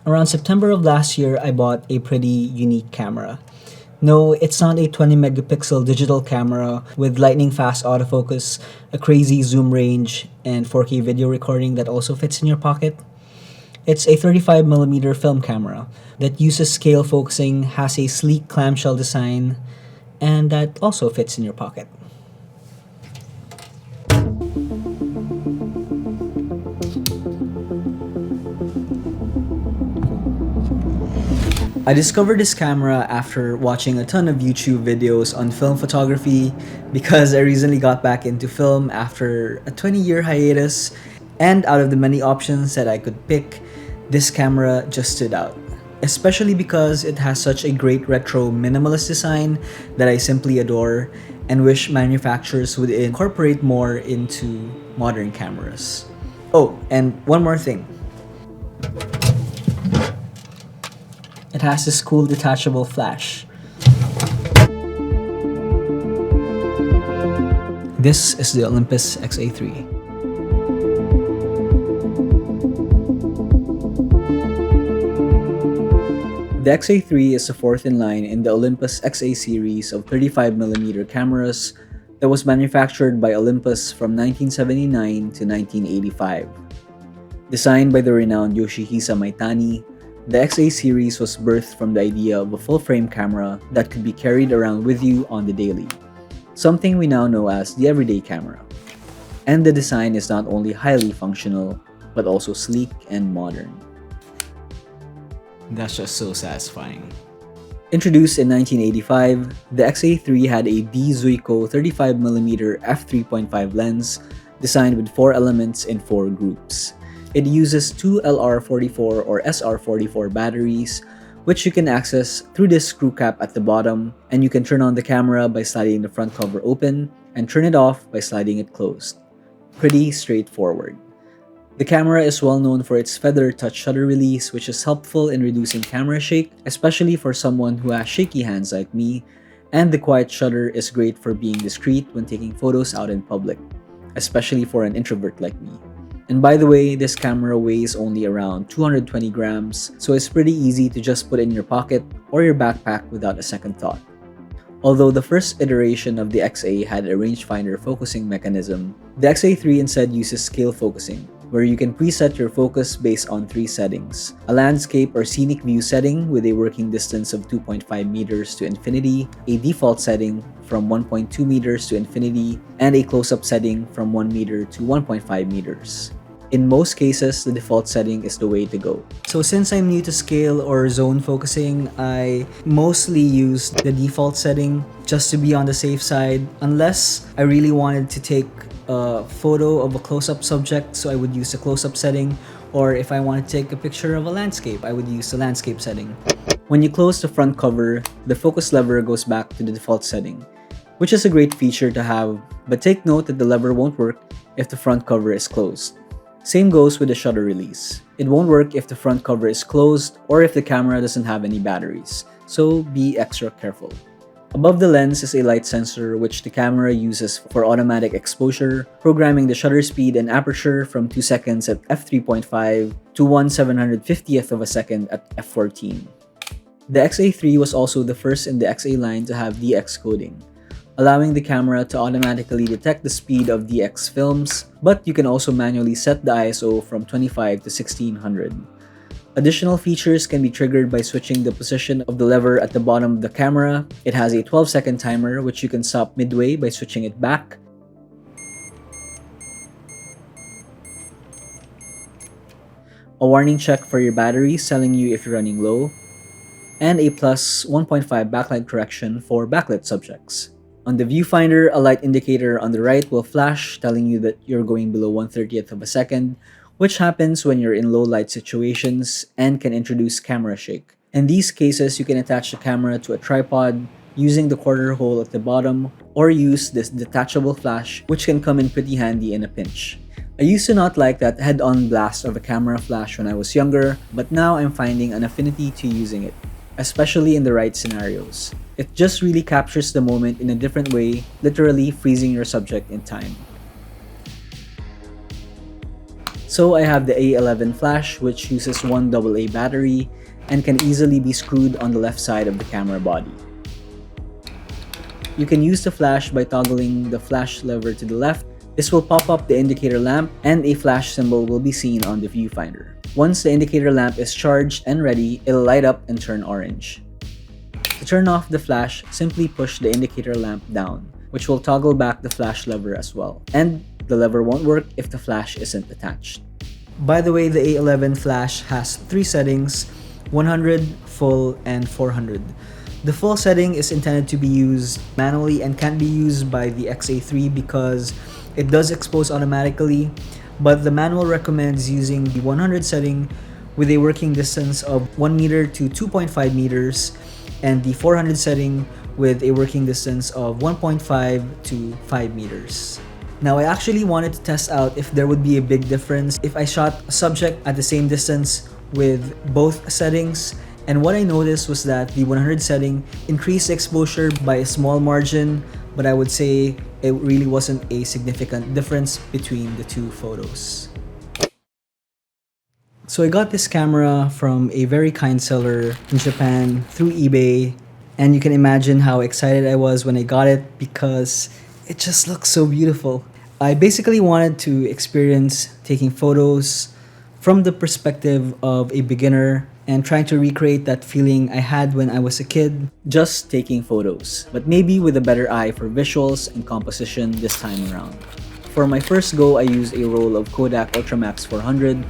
Around September of last year, I bought a pretty unique camera. No, it's not a 20 megapixel digital camera with lightning fast autofocus, a crazy zoom range, and 4K video recording that also fits in your pocket. It's a 35mm film camera that uses scale focusing, has a sleek clamshell design, and that also fits in your pocket. I discovered this camera after watching a ton of YouTube videos on film photography because I recently got back into film after a 20-year hiatus, and out of the many options that I could pick, this camera just stood out. Especially because it has such a great retro minimalist design that I simply adore and wish manufacturers would incorporate more into modern cameras. Oh, and one more thing. It has this cool detachable flash. This is the Olympus XA3. The XA3 is the fourth in line in the Olympus XA series of 35mm cameras that was manufactured by Olympus from 1979 to 1985. Designed by the renowned Yoshihisa Maitani, the XA series was birthed from the idea of a full-frame camera that could be carried around with you on the daily, something we now know as the everyday camera. And the design is not only highly functional, but also sleek and modern. That's just so satisfying. Introduced in 1985, the XA3 had a D Zuiko 35mm f3.5 lens designed with 4 elements in 4 groups. It uses two LR44 or SR44 batteries, which you can access through this screw cap at the bottom, and you can turn on the camera by sliding the front cover open and turn it off by sliding it closed. Pretty straightforward. The camera is well known for its feather touch shutter release, which is helpful in reducing camera shake, especially for someone who has shaky hands like me, and the quiet shutter is great for being discreet when taking photos out in public, especially for an introvert like me. And by the way, this camera weighs only around 220 grams, so it's pretty easy to just put in your pocket or your backpack without a second thought. Although the first iteration of the XA had a rangefinder focusing mechanism, the XA3 instead uses scale focusing, where you can preset your focus based on 3 settings: a landscape or scenic view setting with a working distance of 2.5 meters to infinity, a default setting from 1.2 meters to infinity, and a close-up setting from 1 meter to 1.5 meters. In most cases, the default setting is the way to go. So since I'm new to scale or zone focusing, I mostly use the default setting just to be on the safe side, unless I really wanted to take a photo of a close-up subject, so I would use the close-up setting, or if I want to take a picture of a landscape, I would use the landscape setting. When you close the front cover, the focus lever goes back to the default setting, which is a great feature to have, but take note that the lever won't work if the front cover is closed. Same goes with the shutter release. It won't work if the front cover is closed or if the camera doesn't have any batteries, so be extra careful. Above the lens is a light sensor which the camera uses for automatic exposure, programming the shutter speed and aperture from 2 seconds at f3.5 to 1/750th of a second at f14. The XA3 was also the first in the XA line to have DX coding, allowing the camera to automatically detect the speed of DX films, but you can also manually set the ISO from 25 to 1600. Additional features can be triggered by switching the position of the lever at the bottom of the camera. It has a 12-second timer which you can stop midway by switching it back. A warning check for your batteries telling you if you're running low, and a plus 1.5 backlight correction for backlit subjects. On the viewfinder, a light indicator on the right will flash telling you that you're going below 1/30th of a second, which happens when you're in low light situations and can introduce camera shake. In these cases, you can attach the camera to a tripod using the quarter hole at the bottom, or use this detachable flash, which can come in pretty handy in a pinch. I used to not like that head-on blast of a camera flash when I was younger, but now I'm finding an affinity to using it, especially in the right scenarios. It just really captures the moment in a different way, literally freezing your subject in time. So I have the A11 Flash, which uses one AA battery and can easily be screwed on the left side of the camera body. You can use the flash by toggling the flash lever to the left. This will pop up the indicator lamp and a flash symbol will be seen on the viewfinder. Once the indicator lamp is charged and ready, it'll light up and turn orange. To turn off the flash, simply push the indicator lamp down, which will toggle back the flash lever as well. And the lever won't work if the flash isn't attached. By the way, the A11 Flash has 3 settings, 100, full, and 400. The full setting is intended to be used manually and can't be used by the XA3 because it does expose automatically, but the manual recommends using the 100 setting with a working distance of 1 meter to 2.5 meters and the 400 setting with a working distance of 1.5 to 5 meters. Now, I actually wanted to test out if there would be a big difference if I shot a subject at the same distance with both settings, and what I noticed was that the 100 setting increased exposure by a small margin, but I would say it really wasn't a significant difference between the two photos. So I got this camera from a very kind seller in Japan through eBay, and you can imagine how excited I was when I got it because it just looks so beautiful. I basically wanted to experience taking photos from the perspective of a beginner and trying to recreate that feeling I had when I was a kid, just taking photos, but maybe with a better eye for visuals and composition this time around. For my first go, I used a roll of Kodak Ultramax 400,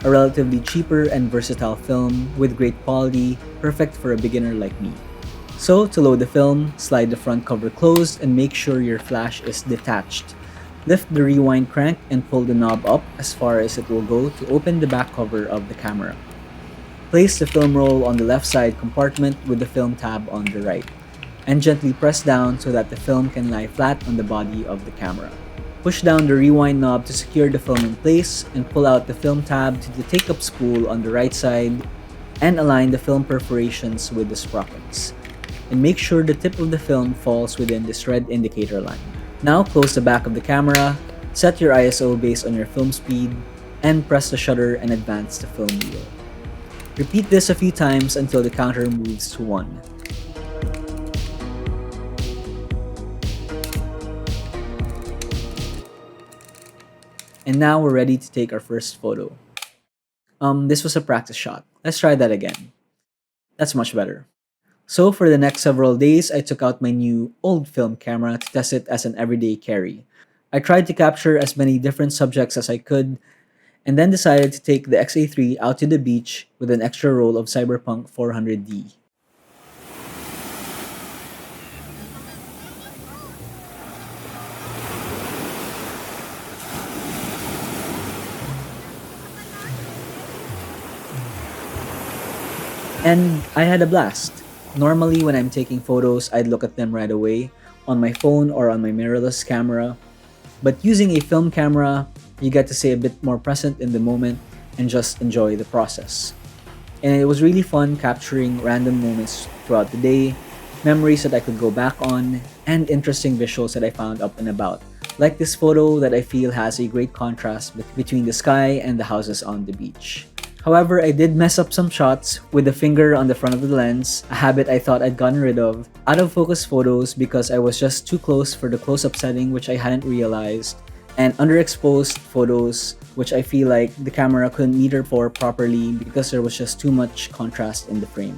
a relatively cheaper and versatile film with great quality, perfect for a beginner like me. So to load the film, slide the front cover closed and make sure your flash is detached. Lift the rewind crank and pull the knob up as far as it will go to open the back cover of the camera. Place the film roll on the left side compartment with the film tab on the right, and gently press down so that the film can lie flat on the body of the camera. Push down the rewind knob to secure the film in place and pull out the film tab to the take-up spool on the right side and align the film perforations with the sprockets. And make sure the tip of the film falls within this red indicator line. Now close the back of the camera, set your ISO based on your film speed, and press the shutter and advance the film wheel. Repeat this a few times until the counter moves to 1. And now we're ready to take our first photo. This was a practice shot. Let's try that again. That's much better. So for the next several days, I took out my new old film camera to test it as an everyday carry. I tried to capture as many different subjects as I could, and then decided to take the XA3 out to the beach with an extra roll of Cyberpunk 400D. And I had a blast. Normally when I'm taking photos, I'd look at them right away on my phone or on my mirrorless camera. But using a film camera, you get to stay a bit more present in the moment and just enjoy the process. And it was really fun capturing random moments throughout the day, memories that I could go back on, and interesting visuals that I found up and about. Like this photo that I feel has a great contrast between the sky and the houses on the beach. However, I did mess up some shots with the finger on the front of the lens, a habit I thought I'd gotten rid of, out of focus photos because I was just too close for the close-up setting which I hadn't realized, and underexposed photos which I feel like the camera couldn't meter for properly because there was just too much contrast in the frame.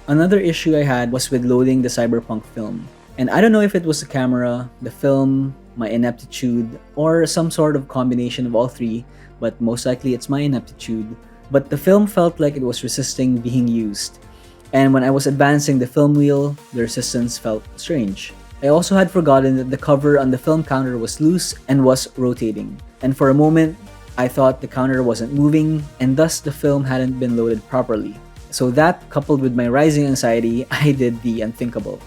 Another issue I had was with loading the Cyberpunk film, and I don't know if it was the camera, the film, my ineptitude, or some sort of combination of all three, but most likely it's my ineptitude. But the film felt like it was resisting being used, and when I was advancing the film wheel, the resistance felt strange. I also had forgotten that the cover on the film counter was loose and was rotating, and for a moment, I thought the counter wasn't moving, and thus the film hadn't been loaded properly. So that, coupled with my rising anxiety, I did the unthinkable.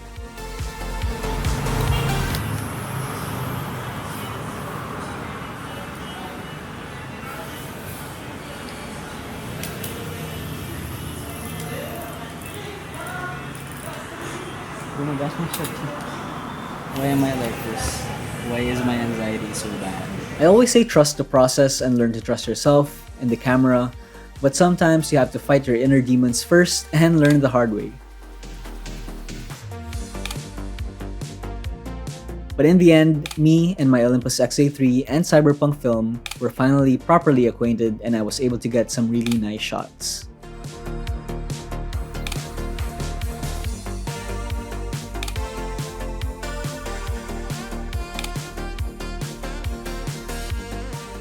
Oh my gosh, my shirt. Why am I like this? Why is my anxiety so bad? I always say trust the process and learn to trust yourself and the camera, but sometimes you have to fight your inner demons first and learn the hard way. But in the end, me and my Olympus XA3 and Cyberpunk film were finally properly acquainted, and I was able to get some really nice shots.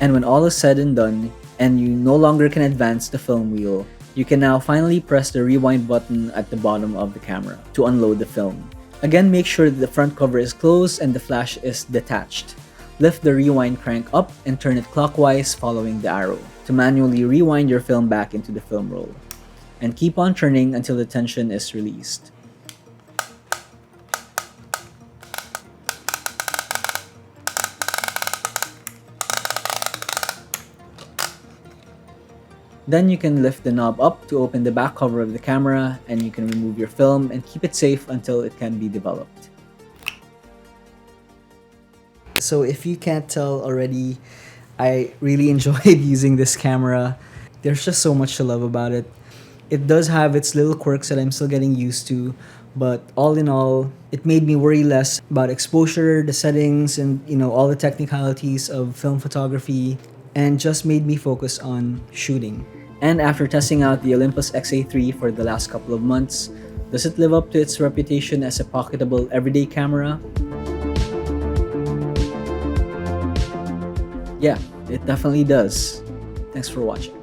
And when all is said and done, and you no longer can advance the film wheel, you can now finally press the rewind button at the bottom of the camera to unload the film. Again, make sure that the front cover is closed and the flash is detached. Lift the rewind crank up and turn it clockwise following the arrow to manually rewind your film back into the film roll. And keep on turning until the tension is released. Then you can lift the knob up to open the back cover of the camera, and you can remove your film and keep it safe until it can be developed. So if you can't tell already, I really enjoyed using this camera. There's just so much to love about it. It does have its little quirks that I'm still getting used to, but all in all, it made me worry less about exposure, the settings, and all the technicalities of film photography, and just made me focus on shooting. And after testing out the Olympus XA3 for the last couple of months, does it live up to its reputation as a pocketable everyday camera? Yeah, it definitely does. Thanks for watching.